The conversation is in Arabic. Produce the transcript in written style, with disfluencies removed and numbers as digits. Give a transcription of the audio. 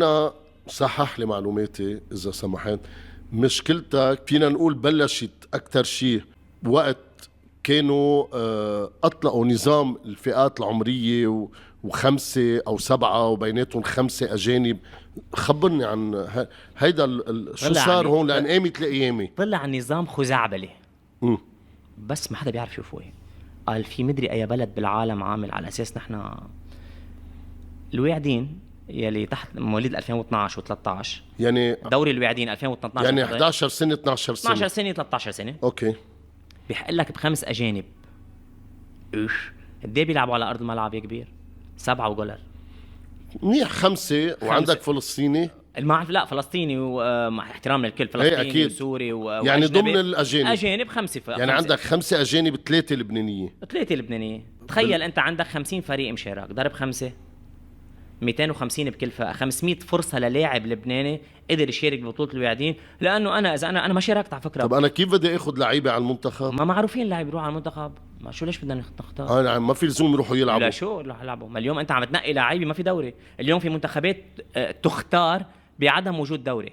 أنا صحح لي معلوماتي إذا سمحت. مشكلتك فينا نقول بلشت أكتر شيء وقت كانوا أطلقوا نظام الفئات العمرية وخمسة أو سبعة وبيناتهم خمسة أجانب. خبرني عن هيدا شو صار هون، لأن قامت لأيامي طلع نظام خزعبلة مم. بس ما حدا بيعرف شو هو. قال في مدري أي بلد بالعالم عامل على أساس نحن الواعدين يلي تحت مواليد 2012 و13، يعني دوري الواعدين 2012 يعني 11 سنة 12 سنة 12 سنة 13 سنة. أوكي. بيحق لك بخمس أجانب. إيش قد ايه بيلعبوا على أرض الملعب يا كبير؟ 7 وجولر منيح. خمسة وعندك فلسطيني لا فلسطيني ومع احترام للكل، فلسطيني أكيد. وسوري يعني ضمن الأجانب. أجانب خمسة يعني عندك 5 أجانب 3 لبنانية 3 لبنانية. تخيل أنت عندك 50 فريق مشارك، ضرب 5 250 بكل فئة، 500 فرصة للاعب لبناني قدر يشارك ببطولة الواعدين. لأنه أنا ما شاركت على فكرة. طب أنا كيف بدي أخذ لعيبة على المنتخب؟ ما معروفين لاعب يروح على المنتخب، ما شو ليش بدنا نختار؟ يعني ما في لزوم يروحوا يلعبوا. لا شو يروح يلعبوا؟ ما اليوم أنت عم تنقي لعيبة، ما في دوري اليوم، في منتخبات تختار بعدم وجود دوري.